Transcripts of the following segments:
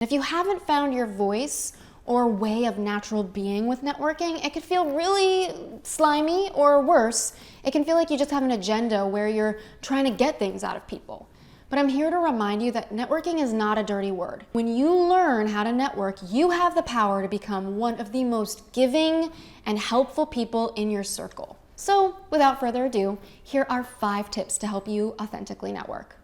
If you haven't found your voice or way of natural being with networking, it could feel really slimy, or worse, it can feel like you just have an agenda where you're trying to get things out of people. But I'm here to remind you that networking is not a dirty word. When you learn how to network, you have the power to become one of the most giving and helpful people in your circle. So without further ado, here are 5 tips to help you authentically network.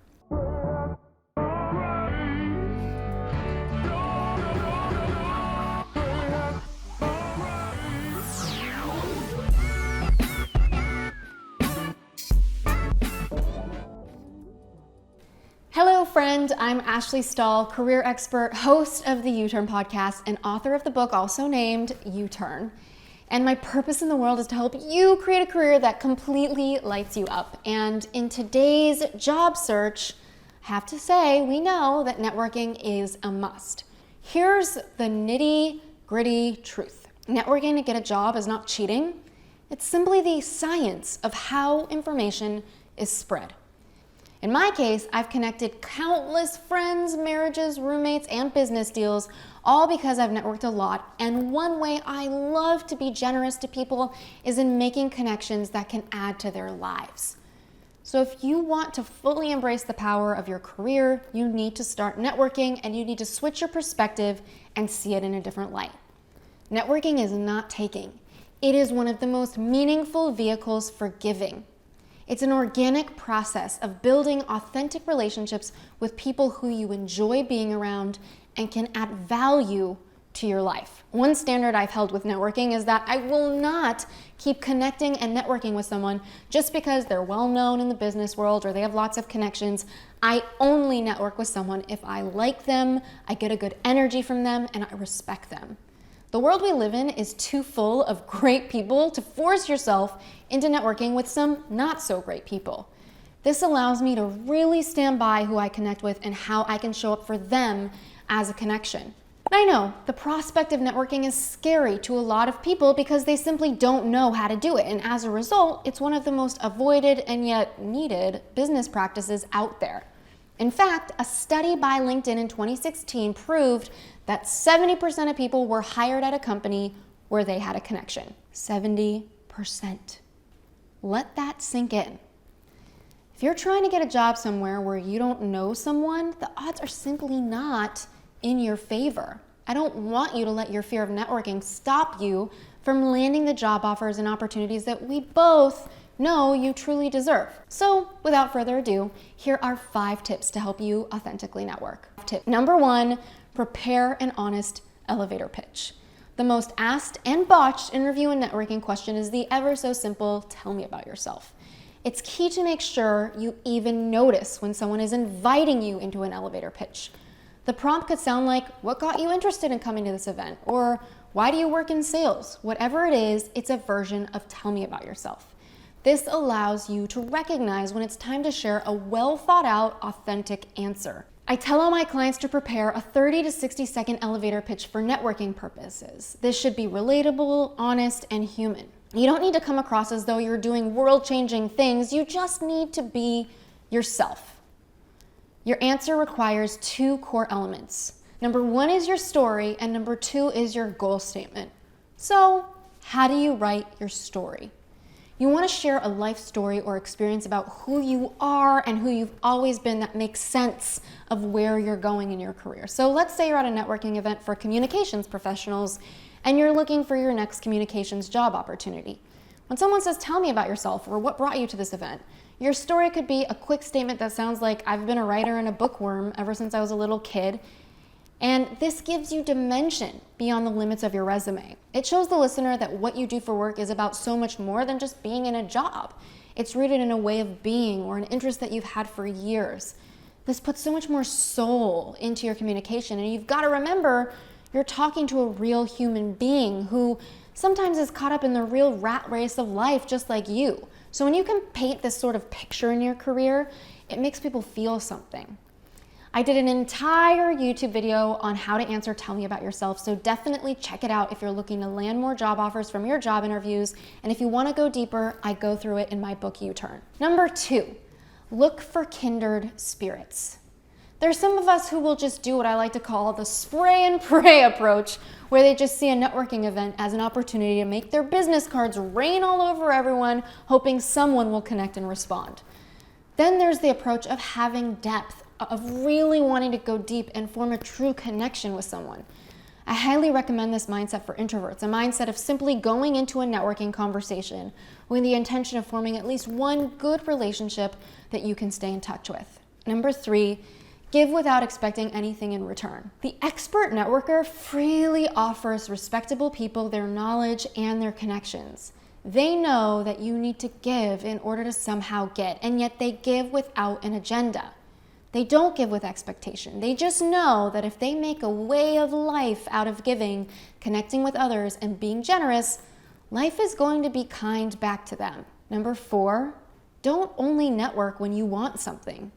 Hello friend, I'm AshleyStahl, career expert, host of the U-Turn podcast, and author of the book also named U-Turn. And my purpose in the world is to help you create a career that completely lights you up. And in today's job search, I have to say, we know that networking is a must. Here's the nitty-gritty truth. Networking to get a job is not cheating. It's simply the science of how information is spread. In my case, I've connected countless friends, marriages, roommates, and business deals, all because I've networked a lot. And one way I love to be generous to people is in making connections that can add to their lives. So if you want to fully embrace the power of your career, you need to start networking, and you need to switch your perspective and see it in a different light. Networking is not taking. It is one of the most meaningful vehicles for giving. It's an organic process of building authentic relationships with people who you enjoy being around and can add value to your life. One standard I've held with networking is that I will not keep connecting and networking with someone just because they're well known in the business world or they have lots of connections. I only network with someone if I like them, I get a good energy from them, and I respect them. The world we live in is too full of great people to force yourself into networking with some not so great people. This allows me to really stand by who I connect with and how I can show up for them as a connection. I know the prospect of networking is scary to a lot of people because they simply don't know how to do it. And as a result, it's one of the most avoided and yet needed business practices out there. In fact, a study by LinkedIn in 2016 proved that 70% of people were hired at a company where they had a connection. 70%. Let that sink in. If you're trying to get a job somewhere where you don't know someone, the odds are simply not in your favor. I don't want you to let your fear of networking stop you from landing the job offers and opportunities that we both know you truly deserve. So without further ado, here are 5 tips to help you authentically network. Tip number 1, prepare an honest elevator pitch. The most asked and botched interview and networking question is the ever so simple, tell me about yourself. It's key to make sure you even notice when someone is inviting you into an elevator pitch. The prompt could sound like, what got you interested in coming to this event? Or why do you work in sales? Whatever it is, it's a version of tell me about yourself. This allows you to recognize when it's time to share a well thought out, authentic answer. I tell all my clients to prepare a 30 to 60 second elevator pitch for networking purposes. This should be relatable, honest, and human. You don't need to come across as though you're doing world-changing things. You just need to be yourself. Your answer requires 2 core elements. Number 1 is your story, and number 2 is your goal statement. So, how do you write your story? You want to share a life story or experience about who you are and who you've always been that makes sense of where you're going in your career. So let's say you're at a networking event for communications professionals and you're looking for your next communications job opportunity. When someone says, tell me about yourself, or what brought you to this event, your story could be a quick statement that sounds like, I've been a writer and a bookworm ever since I was a little kid. And this gives you dimension beyond the limits of your resume. It shows the listener that what you do for work is about so much more than just being in a job. It's rooted in a way of being or an interest that you've had for years. This puts so much more soul into your communication, and you've got to remember you're talking to a real human being who sometimes is caught up in the real rat race of life just like you. So when you can paint this sort of picture in your career, it makes people feel something. I did an entire YouTube video on how to answer tell me about yourself, so definitely check it out if you're looking to land more job offers from your job interviews, and if you want to go deeper, I go through it in my book U-Turn. Number 2, look for kindred spirits. There's some of us who will just do what I like to call the spray and pray approach, where they just see a networking event as an opportunity to make their business cards rain all over everyone, hoping someone will connect and respond. Then there's the approach of having depth, of really wanting to go deep and form a true connection with someone. I highly recommend this mindset for introverts, a mindset of simply going into a networking conversation with the intention of forming at least one good relationship that you can stay in touch with. Number 3, give without expecting anything in return. The expert networker freely offers respectable people their knowledge and their connections. They know that you need to give in order to somehow get, and yet they give without an agenda. They don't give with expectation. They just know that if they make a way of life out of giving, connecting with others, and being generous, life is going to be kind back to them. Number 4, don't only network when you want something.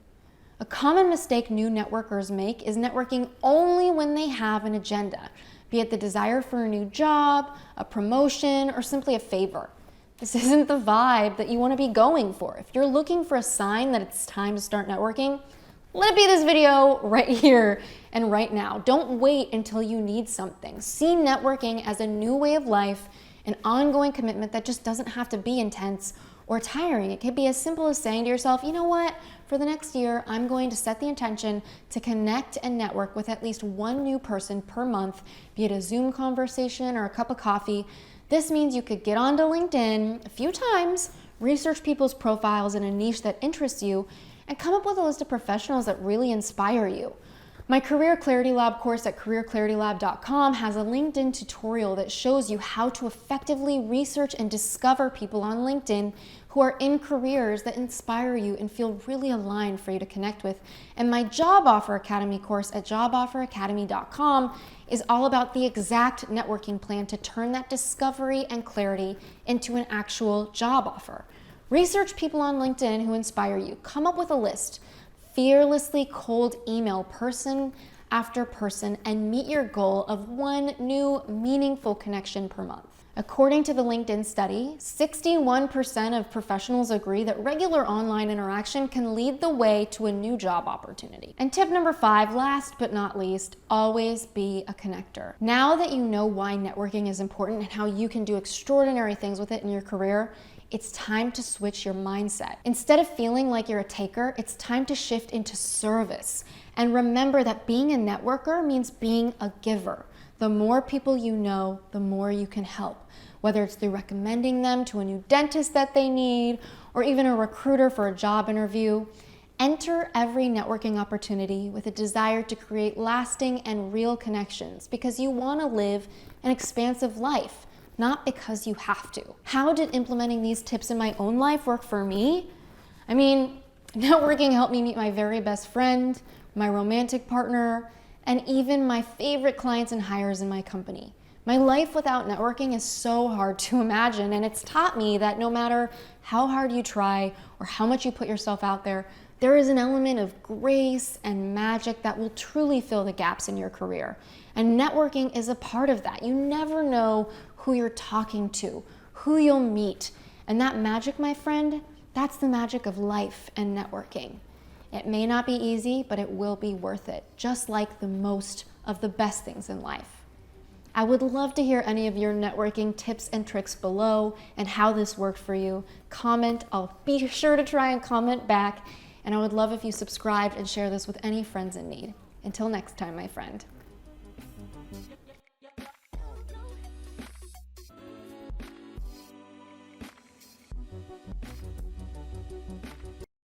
A common mistake new networkers make is networking only when they have an agenda, be it the desire for a new job, a promotion, or simply a favor. This isn't the vibe that you want to be going for. If you're looking for a sign that it's time to start networking, let it be this video right here and right now. Don't wait until you need something. See networking as a new way of life, an ongoing commitment that just doesn't have to be intense or tiring. It could be as simple as saying to yourself, you know what, for the next year, I'm going to set the intention to connect and network with at least one new person per month, be it a Zoom conversation or a cup of coffee. This means you could get onto LinkedIn a few times, research people's profiles in a niche that interests you, and come up with a list of professionals that really inspire you. My Career Clarity Lab course at careerclaritylab.com has a LinkedIn tutorial that shows you how to effectively research and discover people on LinkedIn who are in careers that inspire you and feel really aligned for you to connect with. And my Job Offer Academy course at jobofferacademy.com is all about the exact networking plan to turn that discovery and clarity into an actual job offer. Research people on LinkedIn who inspire you. Come up with a list. Fearlessly cold email person after person and meet your goal of one new meaningful connection per month. According to the LinkedIn study, 61% of professionals agree that regular online interaction can lead the way to a new job opportunity. And tip number 5, last but not least, always be a connector. Now that you know why networking is important and how you can do extraordinary things with it in your career, it's time to switch your mindset. Instead of feeling like you're a taker, it's time to shift into service. And remember that being a networker means being a giver. The more people you know, the more you can help. Whether it's through recommending them to a new dentist that they need, or even a recruiter for a job interview, enter every networking opportunity with a desire to create lasting and real connections because you want to live an expansive life, not because you have to. How did implementing these tips in my own life work for me? I mean, networking helped me meet my very best friend, my romantic partner, and even my favorite clients and hires in my company. My life without networking is so hard to imagine, and it's taught me that no matter how hard you try or how much you put yourself out there, there is an element of grace and magic that will truly fill the gaps in your career. And networking is a part of that. You never know who you're talking to, who you'll meet. And that magic, my friend, that's the magic of life and networking. It may not be easy, but it will be worth it, just like the most of the best things in life. I would love to hear any of your networking tips and tricks below and how this worked for you. Comment, I'll be sure to try and comment back. And I would love if you subscribed and share this with any friends in need. Until next time, my friend.